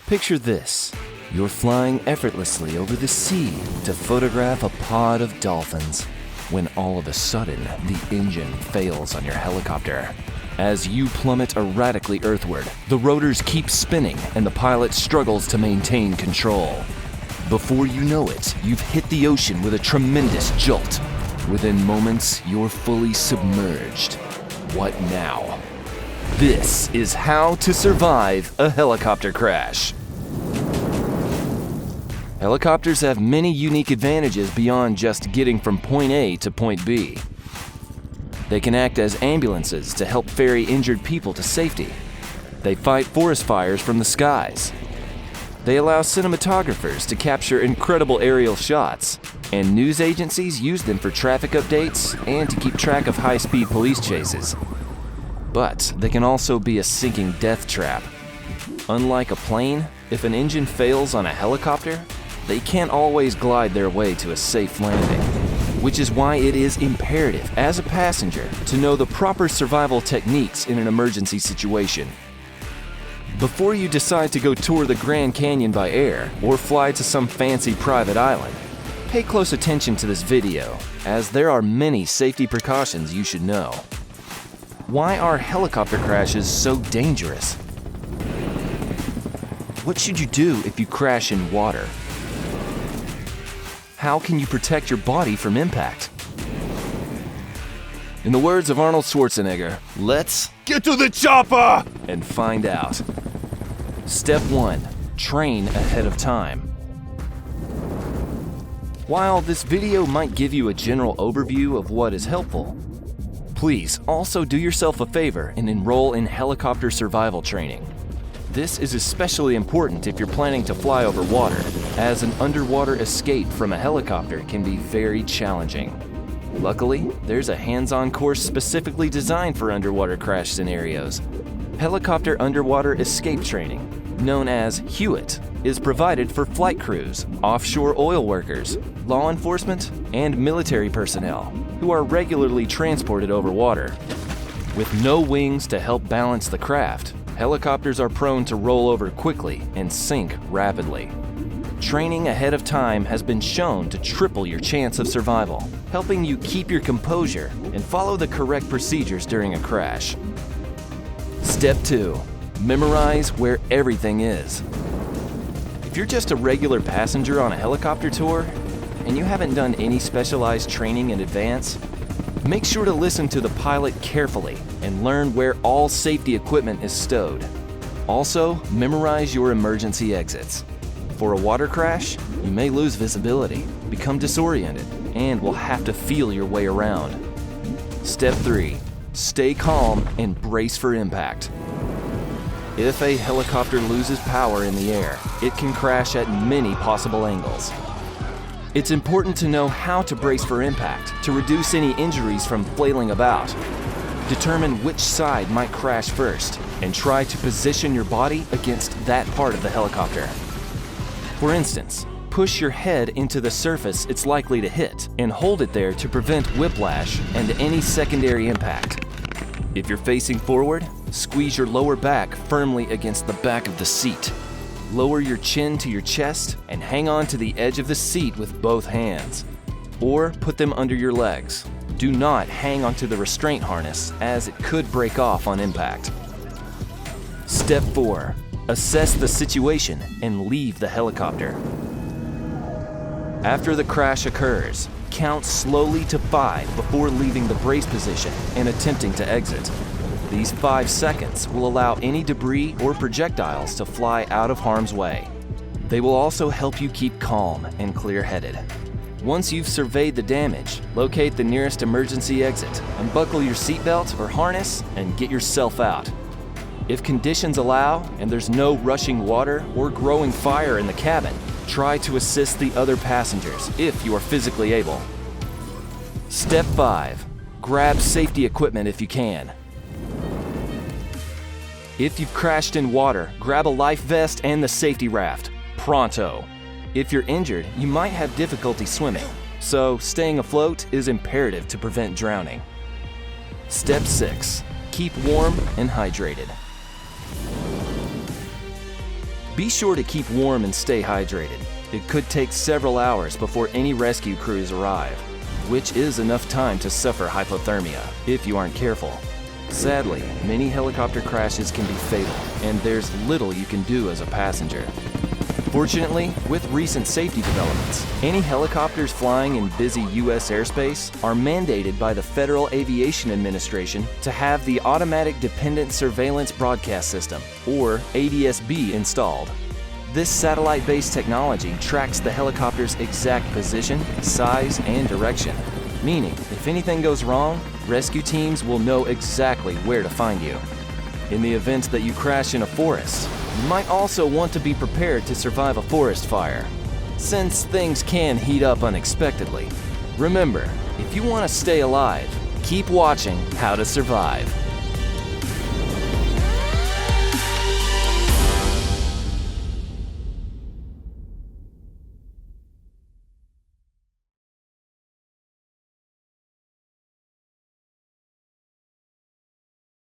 Picture this. You're flying effortlessly over the sea to photograph a pod of dolphins when all of a sudden the engine fails on your helicopter. As you plummet erratically earthward, the rotors keep spinning and the pilot struggles to maintain control. Before you know it, you've hit the ocean with a tremendous jolt. Within moments, you're fully submerged. What now? This is how to survive a helicopter crash. Helicopters have many unique advantages beyond just getting from point A to point B. They can act as ambulances to help ferry injured people to safety. They fight forest fires from the skies. They allow cinematographers to capture incredible aerial shots, and news agencies use them for traffic updates and to keep track of high-speed police chases. But they can also be a sinking death trap. Unlike a plane, if an engine fails on a helicopter, they can't always glide their way to a safe landing, which is why it is imperative as a passenger to know the proper survival techniques in an emergency situation. Before you decide to go tour the Grand Canyon by air or fly to some fancy private island, pay close attention to this video, as there are many safety precautions you should know. Why are helicopter crashes so dangerous? What should you do if you crash in water? How can you protect your body from impact? In the words of Arnold Schwarzenegger, let's get to the chopper and find out. Step 1. Train ahead of time. While this video might give you a general overview of what is helpful, please also do yourself a favor and enroll in helicopter survival training. This is especially important if you're planning to fly over water, as an underwater escape from a helicopter can be very challenging. Luckily, there's a hands-on course specifically designed for underwater crash scenarios. Helicopter underwater escape training, known as HUET, is provided for flight crews, offshore oil workers, law enforcement, and military personnel who are regularly transported over water. With no wings to help balance the craft, helicopters are prone to roll over quickly and sink rapidly. Training ahead of time has been shown to triple your chance of survival, helping you keep your composure and follow the correct procedures during a crash. Step 2. Memorize where everything is. If you're just a regular passenger on a helicopter tour and you haven't done any specialized training in advance, make sure to listen to the pilot carefully and learn where all safety equipment is stowed. Also, memorize your emergency exits. For a water crash, you may lose visibility, become disoriented, and will have to feel your way around. Step 3. Stay calm and brace for impact. If a helicopter loses power in the air, it can crash at many possible angles. It's important to know how to brace for impact to reduce any injuries from flailing about. Determine which side might crash first, and try to position your body against that part of the helicopter. For instance, push your head into the surface it's likely to hit and hold it there to prevent whiplash and any secondary impact. If you're facing forward, squeeze your lower back firmly against the back of the seat. Lower your chin to your chest and hang on to the edge of the seat with both hands. Or put them under your legs. Do not hang onto the restraint harness, as it could break off on impact. Step 4. Assess the situation and leave the helicopter. After the crash occurs, count slowly to 5 before leaving the brace position and attempting to exit. These 5 seconds will allow any debris or projectiles to fly out of harm's way. They will also help you keep calm and clear-headed. Once you've surveyed the damage, locate the nearest emergency exit, unbuckle your seatbelt or harness, and get yourself out. If conditions allow and there's no rushing water or growing fire in the cabin, try to assist the other passengers if you are physically able. Step 5. Grab safety equipment if you can. If you've crashed in water, grab a life vest and the safety raft. Pronto. If you're injured, you might have difficulty swimming. so staying afloat is imperative to prevent drowning. Step 6. Keep warm and hydrated. Be sure to keep warm and stay hydrated. It could take several hours before any rescue crews arrive, which is enough time to suffer hypothermia if you aren't careful. Sadly, many helicopter crashes can be fatal, and there's little you can do as a passenger. Fortunately, with recent safety developments, any helicopters flying in busy U.S. airspace are mandated by the Federal Aviation Administration to have the Automatic Dependent Surveillance Broadcast System, or ADS-B, installed. This satellite-based technology tracks the helicopter's exact position, size, and direction, meaning if anything goes wrong, rescue teams will know exactly where to find you. In the event that you crash in a forest, you might also want to be prepared to survive a forest fire, since things can heat up unexpectedly. Remember, if you want to stay alive, keep watching How to Survive.